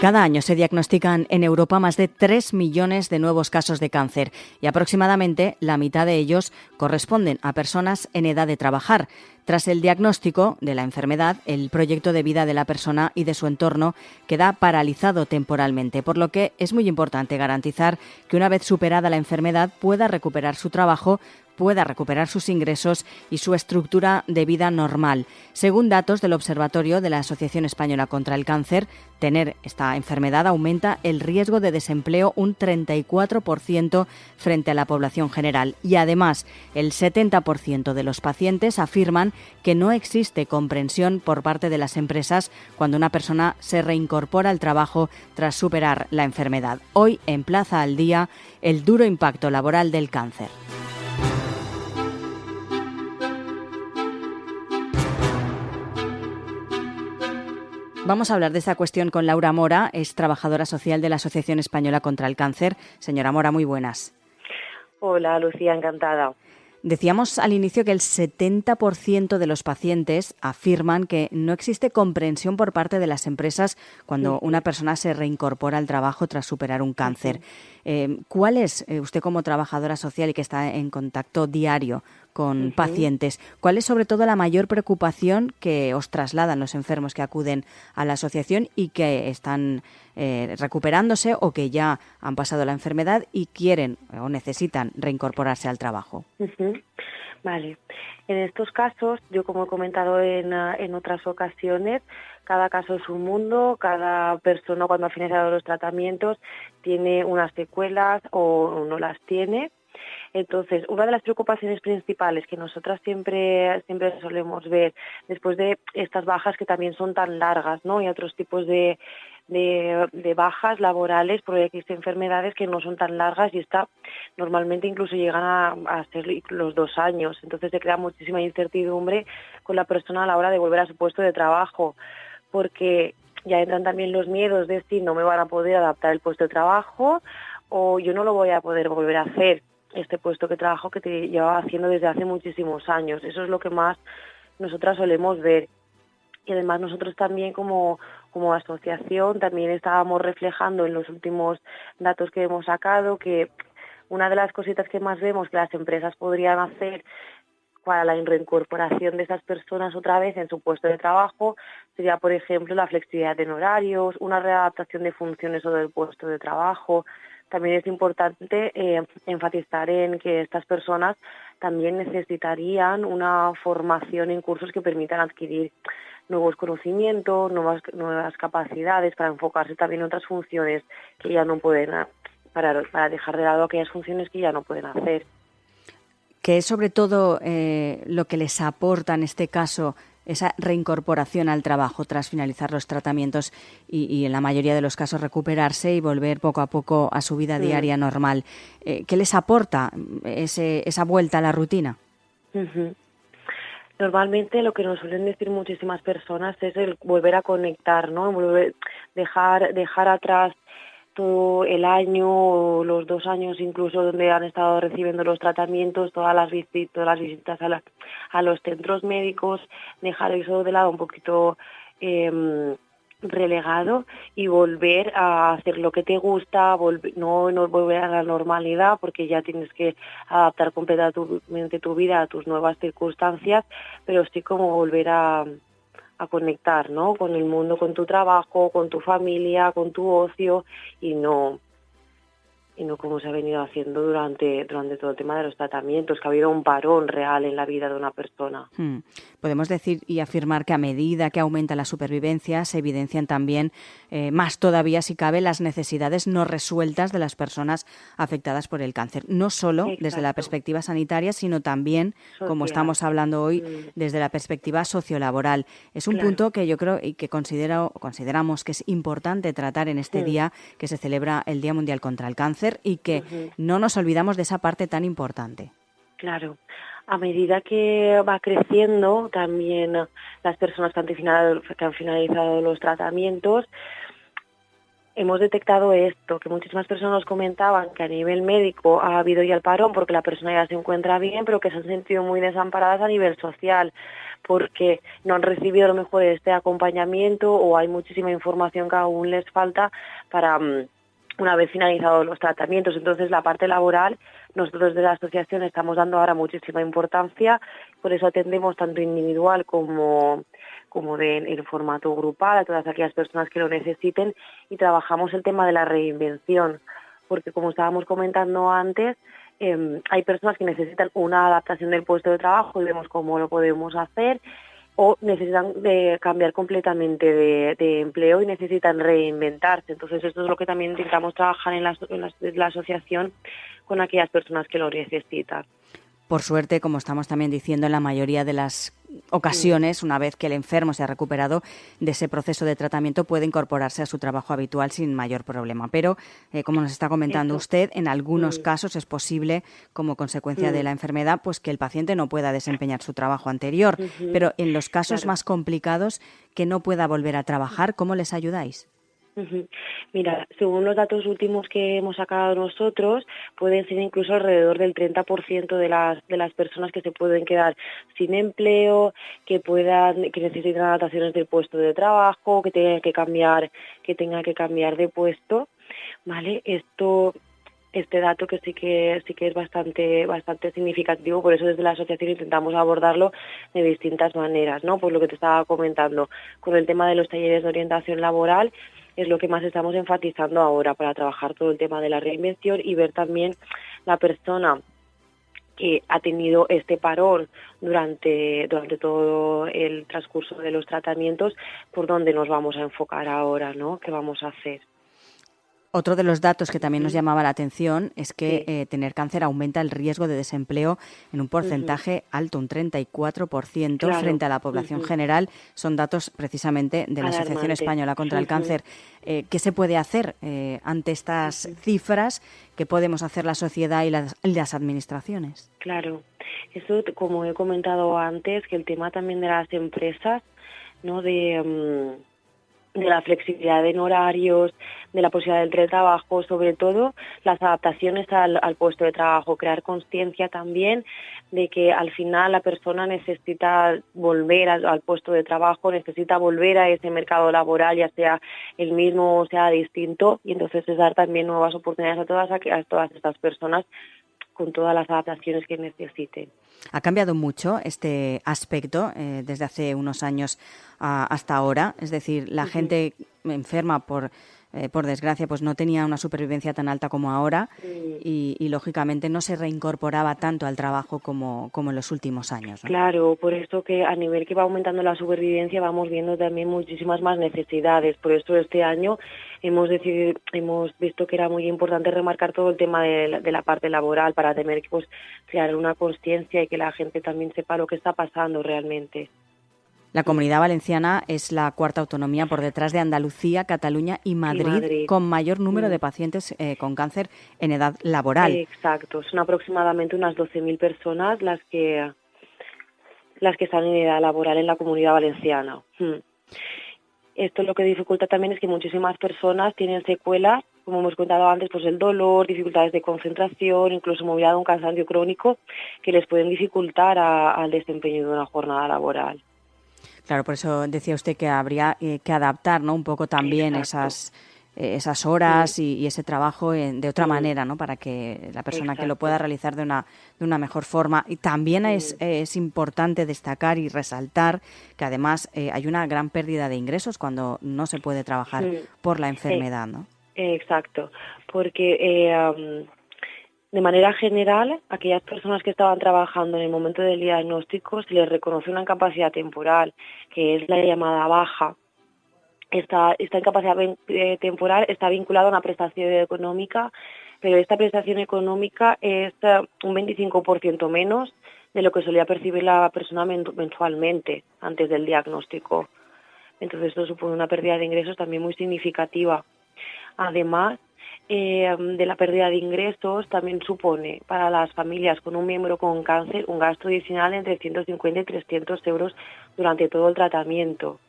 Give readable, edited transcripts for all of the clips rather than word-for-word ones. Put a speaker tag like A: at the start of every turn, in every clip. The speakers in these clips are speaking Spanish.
A: Cada año se diagnostican en Europa más de 3 millones de nuevos casos de cáncer y aproximadamente la mitad de ellos corresponden a personas en edad de trabajar. Tras el diagnóstico de la enfermedad, el proyecto de vida de la persona y de su entorno queda paralizado temporalmente, por lo que es muy importante garantizar que una vez superada la enfermedad pueda recuperar su trabajo, pueda recuperar sus ingresos y su estructura de vida normal. Según datos del Observatorio de la Asociación Española contra el Cáncer, tener esta enfermedad aumenta el riesgo de desempleo un 34% frente a la población general y además el 70% de los pacientes afirman que no existe comprensión por parte de las empresas cuando una persona se reincorpora al trabajo tras superar la enfermedad. Hoy en Plaza al Día, el duro impacto laboral del cáncer. Vamos a hablar de esta cuestión con Laura Mora, es trabajadora social de la Asociación Española contra el Cáncer. Señora Mora, muy buenas.
B: Hola, Lucía, encantada.
A: Decíamos al inicio que el 70% de los pacientes afirman que no existe comprensión por parte de las empresas cuando una persona se reincorpora al trabajo tras superar un cáncer. ¿Cuál es, usted como trabajadora social y que está en contacto diario con pacientes, cuál es sobre todo la mayor preocupación que os trasladan los enfermos que acuden a la asociación y que están recuperándose o que ya han pasado la enfermedad y quieren o necesitan reincorporarse al trabajo?
B: Vale. En estos casos, yo como he comentado en otras ocasiones, cada caso es un mundo, cada persona cuando ha finalizado los tratamientos tiene unas secuelas o no las tiene. Entonces, una de las preocupaciones principales que nosotras siempre solemos ver después de estas bajas que también son tan largas, ¿no? Y otros tipos de bajas laborales por X enfermedades que no son tan largas y esta normalmente incluso llegan a ser los 2 años. Entonces se crea muchísima incertidumbre con la persona a la hora de volver a su puesto de trabajo, porque ya entran también los miedos de si no me van a poder adaptar el puesto de trabajo o yo no lo voy a poder volver a hacer, este puesto de trabajo que te llevaba haciendo desde hace muchísimos años. Eso es lo que más nosotras solemos ver. Y además nosotros también como asociación también estábamos reflejando en los últimos datos que hemos sacado que una de las cositas que más vemos que las empresas podrían hacer para la reincorporación de esas personas otra vez en su puesto de trabajo sería, por ejemplo, la flexibilidad en horarios, una readaptación de funciones o del puesto de trabajo. También es importante enfatizar en que estas personas también necesitarían una formación en cursos que permitan adquirir nuevos conocimientos, nuevas capacidades para enfocarse también en otras funciones que ya no pueden, para dejar de lado aquellas funciones que ya no pueden hacer.
A: ¿Qué es sobre todo lo que les aporta en este caso esa reincorporación al trabajo tras finalizar los tratamientos y en la mayoría de los casos recuperarse y volver poco a poco a su vida diaria normal? ¿Qué les aporta esa vuelta a la rutina?
B: Normalmente lo que nos suelen decir muchísimas personas es el volver a conectar, ¿no? Dejar atrás todo el año o los 2 años incluso donde han estado recibiendo los tratamientos, todas las visitas a los centros médicos, dejar eso de lado un poquito relegado y volver a hacer lo que te gusta, no volver a la normalidad porque ya tienes que adaptar completamente tu vida a tus nuevas circunstancias, pero sí como volver a conectar, ¿no? Con el mundo, con tu trabajo, con tu familia, con tu ocio y no como se ha venido haciendo durante todo el tema de los tratamientos, que ha habido un parón real en la vida de una persona.
A: Podemos decir y afirmar que a medida que aumenta la supervivencia se evidencian también más todavía, si cabe, las necesidades no resueltas de las personas afectadas por el cáncer. No solo desde la perspectiva sanitaria, sino también, como estamos hablando hoy, desde la perspectiva sociolaboral. Es un punto que yo creo y que consideramos que es importante tratar en este día que se celebra el Día Mundial contra el Cáncer y que no nos olvidamos de esa parte tan importante.
B: Claro. A medida que va creciendo, también las personas que han finalizado los tratamientos, hemos detectado esto, que muchísimas personas nos comentaban que a nivel médico ha habido ya el parón porque la persona ya se encuentra bien, pero que se han sentido muy desamparadas a nivel social, porque no han recibido a lo mejor este acompañamiento o hay muchísima información que aún les falta para una vez finalizados los tratamientos. Entonces, la parte laboral, nosotros de la asociación estamos dando ahora muchísima importancia, por eso atendemos tanto individual como en formato grupal a todas aquellas personas que lo necesiten, y trabajamos el tema de la reinvención, porque como estábamos comentando antes, hay personas que necesitan una adaptación del puesto de trabajo y vemos cómo lo podemos hacer, o necesitan cambiar completamente de empleo y necesitan reinventarse. Entonces, esto es lo que también intentamos trabajar en la asociación con aquellas personas que lo necesitan.
A: Por suerte, como estamos también diciendo, en la mayoría de las ocasiones, una vez que el enfermo se ha recuperado de ese proceso de tratamiento, puede incorporarse a su trabajo habitual sin mayor problema. Pero, como nos está comentando usted, en algunos casos es posible, como consecuencia de la enfermedad, pues que el paciente no pueda desempeñar su trabajo anterior. Pero en los casos más complicados, que no pueda volver a trabajar, ¿cómo les ayudáis?
B: Mira, según los datos últimos que hemos sacado nosotros, pueden ser incluso alrededor del 30% de las personas que se pueden quedar sin empleo, que necesitan adaptaciones del puesto de trabajo, que tengan que cambiar de puesto, ¿vale? Este dato que sí que es bastante significativo, por eso desde la asociación intentamos abordarlo de distintas maneras, ¿no? Por lo que te estaba comentando, con el tema de los talleres de orientación laboral, es lo que más estamos enfatizando ahora para trabajar todo el tema de la reinvención y ver también la persona que ha tenido este parón durante todo el transcurso de los tratamientos, por dónde nos vamos a enfocar ahora, ¿no? ¿Qué vamos a hacer?
A: Otro de los datos que también nos llamaba la atención es que tener cáncer aumenta el riesgo de desempleo en un porcentaje alto, un 34% frente a la población general. Son datos precisamente de la Asociación Española contra el Cáncer. ¿Qué se puede hacer ante estas cifras? ¿Qué podemos hacer la sociedad y las administraciones?
B: Claro, eso, como he comentado antes, que el tema también de las empresas, ¿no? De la flexibilidad en horarios, de la posibilidad del teletrabajo, sobre todo las adaptaciones al puesto de trabajo, crear conciencia también de que al final la persona necesita volver al puesto de trabajo, necesita volver a ese mercado laboral, ya sea el mismo o sea distinto, y entonces es dar también nuevas oportunidades a todas estas personas con todas las adaptaciones que necesiten.
A: ¿Ha cambiado mucho este aspecto desde hace unos años hasta ahora? Es decir, la gente enferma por desgracia, pues no tenía una supervivencia tan alta como ahora y lógicamente no se reincorporaba tanto al trabajo como en los últimos años, ¿no?
B: Claro, por eso que a nivel que va aumentando la supervivencia vamos viendo también muchísimas más necesidades. Por eso este año hemos visto que era muy importante remarcar todo el tema de la parte laboral para tener que crear una conciencia y que la gente también sepa lo que está pasando realmente.
A: La Comunidad Valenciana es la cuarta autonomía por detrás de Andalucía, Cataluña y Madrid. Con mayor número de pacientes con cáncer en edad laboral.
B: Exacto, son aproximadamente unas 12.000 personas las que están en edad laboral en la Comunidad Valenciana. Esto lo que dificulta también es que muchísimas personas tienen secuelas, como hemos contado antes, pues el dolor, dificultades de concentración, incluso movilidad, un cansancio crónico que les pueden dificultar al desempeño de una jornada laboral.
A: Claro, por eso decía usted que habría que adaptar, ¿no?, un poco también esas horas y ese trabajo de otra manera, ¿no?, para que la persona que lo pueda realizar de una mejor forma. Y también es importante destacar y resaltar que además hay una gran pérdida de ingresos cuando no se puede trabajar por la enfermedad, ¿no?
B: Exacto, porque de manera general, aquellas personas que estaban trabajando en el momento del diagnóstico se les reconoce una incapacidad temporal, que es la llamada baja. Esta incapacidad temporal está vinculada a una prestación económica, pero esta prestación económica es un 25% menos de lo que solía percibir la persona mensualmente antes del diagnóstico. Entonces esto supone una pérdida de ingresos también muy significativa. Además de la pérdida de ingresos, también supone para las familias con un miembro con cáncer un gasto adicional entre 150 y 300 euros durante todo el tratamiento.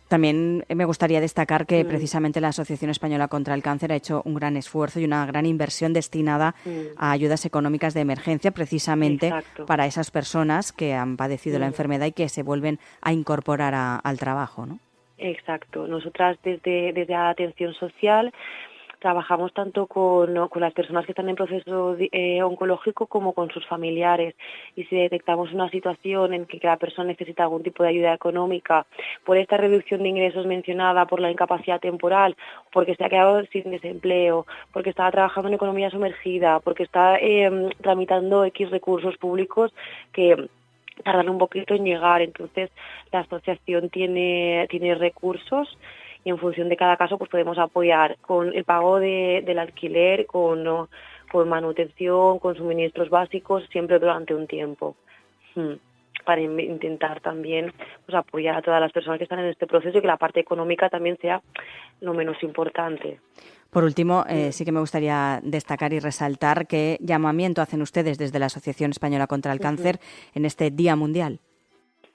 A: También me gustaría destacar que precisamente la Asociación Española contra el Cáncer ha hecho un gran esfuerzo y una gran inversión destinada a ayudas económicas de emergencia, precisamente para esas personas que han padecido la enfermedad y que se vuelven a incorporar al trabajo, ¿no?
B: Exacto. Nosotras desde la atención social trabajamos tanto con las personas que están en proceso oncológico como con sus familiares, y si detectamos una situación en que la persona necesita algún tipo de ayuda económica por esta reducción de ingresos mencionada, por la incapacidad temporal, porque se ha quedado sin desempleo, porque está trabajando en economía sumergida, porque está tramitando X recursos públicos que tardan un poquito en llegar, entonces la asociación tiene recursos, y en función de cada caso pues podemos apoyar con el pago del alquiler, con manutención, con suministros básicos, siempre durante un tiempo, para intentar también pues apoyar a todas las personas que están en este proceso y que la parte económica también sea lo menos importante.
A: Por último, sí que me gustaría destacar y resaltar qué llamamiento hacen ustedes desde la Asociación Española contra el Cáncer en este Día Mundial.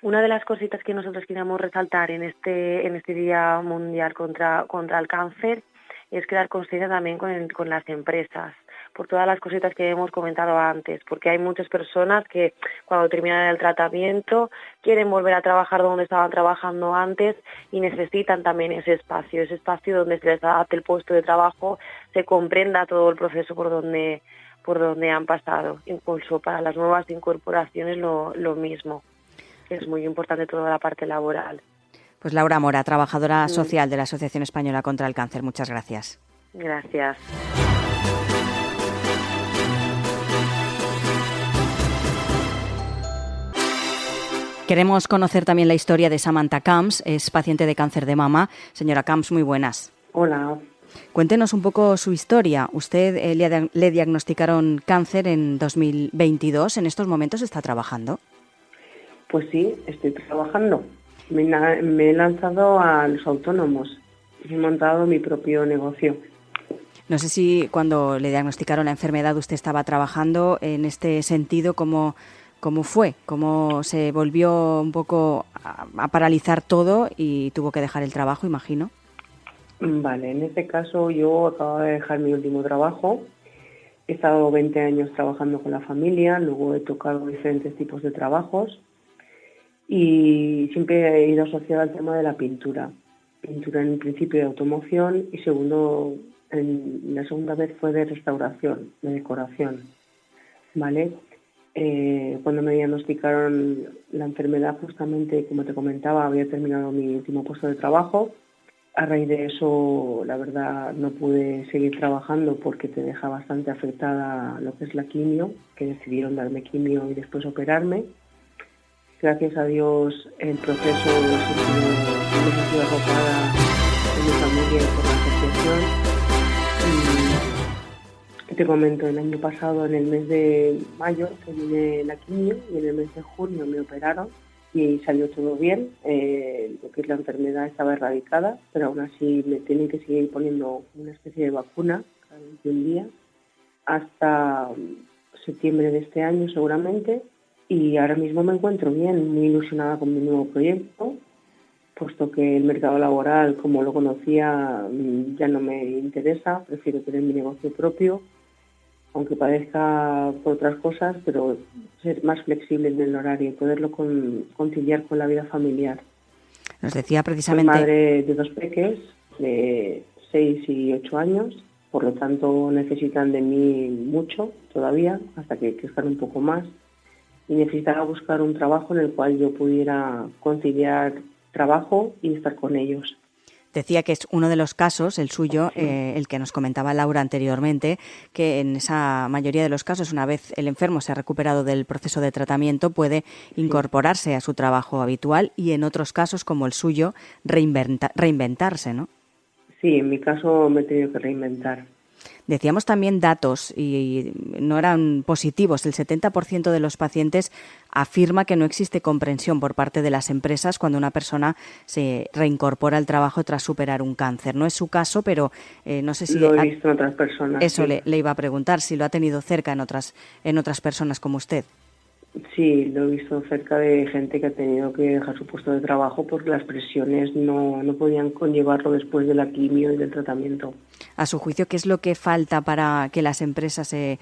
B: Una de las cositas que nosotros queríamos resaltar en este Día Mundial contra el Cáncer es crear conciencia también con las empresas, por todas las cositas que hemos comentado antes, porque hay muchas personas que cuando terminan el tratamiento quieren volver a trabajar donde estaban trabajando antes y necesitan también ese espacio donde se les adapte el puesto de trabajo, se comprenda todo el proceso por donde han pasado. Incluso para las nuevas incorporaciones lo mismo. Es muy importante toda la parte laboral.
A: Pues Laura Mora, trabajadora social de la Asociación Española contra el Cáncer. Muchas gracias.
B: Gracias.
A: Queremos conocer también la historia de Samantha Camps, es paciente de cáncer de mama. Señora Camps, muy buenas.
C: Hola.
A: Cuéntenos un poco su historia. Usted le diagnosticaron cáncer en 2022. ¿En estos momentos está trabajando?
C: Pues sí, estoy trabajando. Me he lanzado a los autónomos y he montado mi propio negocio.
A: No sé si cuando le diagnosticaron la enfermedad usted estaba trabajando en este sentido, ¿cómo fue? ¿Cómo se volvió un poco a paralizar todo y tuvo que dejar el trabajo, imagino?
C: Vale, en este caso yo acabo de dejar mi último trabajo. He estado 20 años trabajando con la familia, luego he tocado diferentes tipos de trabajos y siempre he ido asociada al tema de la pintura. Pintura en principio de automoción y la segunda vez fue de restauración, de decoración. ¿Vale? Cuando me diagnosticaron la enfermedad, justamente, como te comentaba, había terminado mi último puesto de trabajo. A raíz de eso, la verdad, no pude seguir trabajando porque te deja bastante afectada lo que es la quimio, que decidieron darme quimio y después operarme. Gracias a Dios, el proceso me he sentido arropada en mi familia y por la asociación. Y te comento, el año pasado, en el mes de mayo, terminé la quimio y en el mes de junio me operaron y salió todo bien. Lo que es la enfermedad estaba erradicada, pero aún así me tienen que seguir poniendo una especie de vacuna cada 21 días hasta septiembre de este año seguramente. Y ahora mismo me encuentro bien, muy ilusionada con mi nuevo proyecto, puesto que el mercado laboral, como lo conocía, ya no me interesa. Prefiero tener mi negocio propio, aunque padezca por otras cosas, pero ser más flexible en el horario y poderlo conciliar con la vida familiar.
A: Nos decía precisamente...
C: Soy madre de 2 peques, de 6 y 8 años, por lo tanto necesitan de mí mucho todavía, hasta que crezcan un poco más. Y necesitaba buscar un trabajo en el cual yo pudiera conciliar trabajo y estar con ellos.
A: Decía que es uno de los casos, el suyo, el que nos comentaba Laura anteriormente, que en esa mayoría de los casos, una vez el enfermo se ha recuperado del proceso de tratamiento, puede incorporarse a su trabajo habitual y en otros casos, como el suyo, reinventarse, ¿no?
C: Sí, en mi caso me he tenido que reinventar.
A: Decíamos también datos y no eran positivos. El 70% de los pacientes afirma que no existe comprensión por parte de las empresas cuando una persona se reincorpora al trabajo tras superar un cáncer. No es su caso, pero no sé si...
C: Lo he visto en otras personas.
A: Eso
C: sí.
A: le iba a preguntar, si lo ha tenido cerca en otras personas como usted.
C: Sí, lo he visto cerca de gente que ha tenido que dejar su puesto de trabajo porque las presiones no podían conllevarlo después de la quimio y del tratamiento.
A: A su juicio, ¿qué es lo que falta para que las empresas se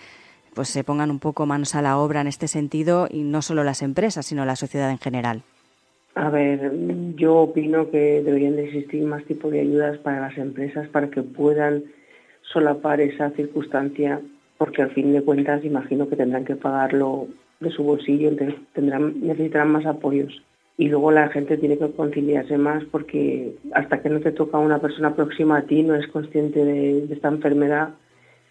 A: pongan un poco manos a la obra en este sentido, y no solo las empresas, sino la sociedad en general?
C: A ver, yo opino que deberían de existir más tipos de ayudas para las empresas para que puedan solapar esa circunstancia, porque al fin de cuentas imagino que tendrán que pagarlo de su bolsillo, entonces necesitarán más apoyos. Y luego la gente tiene que conciliarse más, porque hasta que no te toca una persona próxima a ti no eres consciente de esta enfermedad,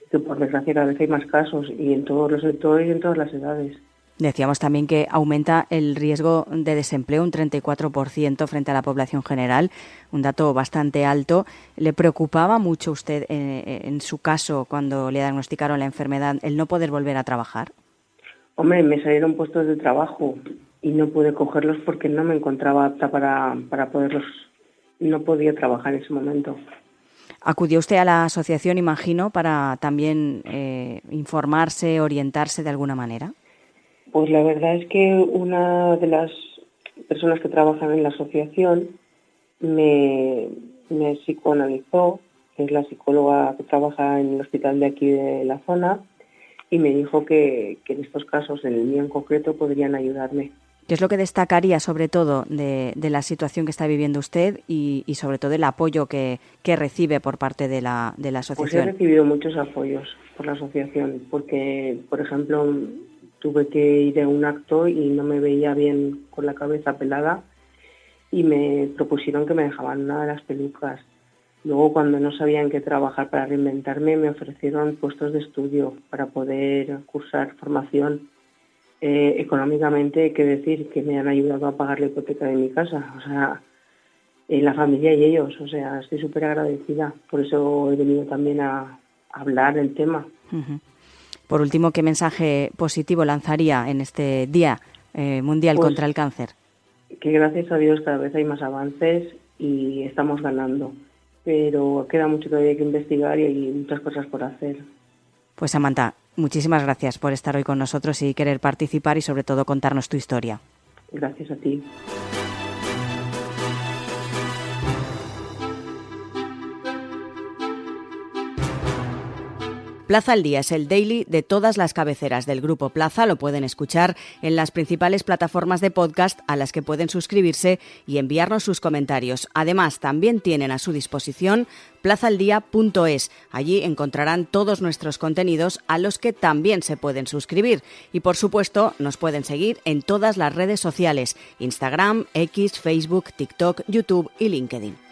C: que por desgracia cada vez hay más casos y en todos los sectores y en todas las edades.
A: Decíamos también que aumenta el riesgo de desempleo un 34% frente a la población general, un dato bastante alto. ¿Le preocupaba mucho a usted en su caso, cuando le diagnosticaron la enfermedad, el no poder volver a trabajar?
C: Hombre, me salieron puestos de trabajo y no pude cogerlos porque no me encontraba apta para poderlos, no podía trabajar en ese momento.
A: ¿Acudió usted a la asociación, imagino, para también informarse, orientarse de alguna manera?
C: Pues la verdad es que una de las personas que trabajan en la asociación me psicoanalizó, que es la psicóloga que trabaja en el hospital de aquí de la zona, y me dijo que en estos casos, en el mío en concreto, podrían ayudarme.
A: ¿Qué es lo que destacaría sobre todo de la situación que está viviendo usted y sobre todo el apoyo que recibe por parte de la asociación?
C: Pues he recibido muchos apoyos por la asociación, porque, por ejemplo, tuve que ir a un acto y no me veía bien con la cabeza pelada y me propusieron que me dejaban una de las pelucas. Luego, cuando no sabía en qué trabajar para reinventarme, me ofrecieron puestos de estudio para poder cursar formación. Económicamente, hay que decir que me han ayudado a pagar la hipoteca de mi casa, o sea, la familia y ellos, o sea, estoy súper agradecida. Por eso he venido también a hablar del tema.
A: Uh-huh. Por último, ¿qué mensaje positivo lanzaría en este Día Mundial contra el Cáncer?
C: Que gracias a Dios cada vez hay más avances y estamos ganando, pero queda mucho todavía que investigar y hay muchas cosas por hacer.
A: Pues Samantha, muchísimas gracias por estar hoy con nosotros y querer participar y sobre todo contarnos tu historia.
C: Gracias a ti.
A: Plaza al Día es el daily de todas las cabeceras del Grupo Plaza. Lo pueden escuchar en las principales plataformas de podcast a las que pueden suscribirse y enviarnos sus comentarios. Además, también tienen a su disposición plazaldía.es. Allí encontrarán todos nuestros contenidos a los que también se pueden suscribir. Y por supuesto, nos pueden seguir en todas las redes sociales: Instagram, X, Facebook, TikTok, YouTube y LinkedIn.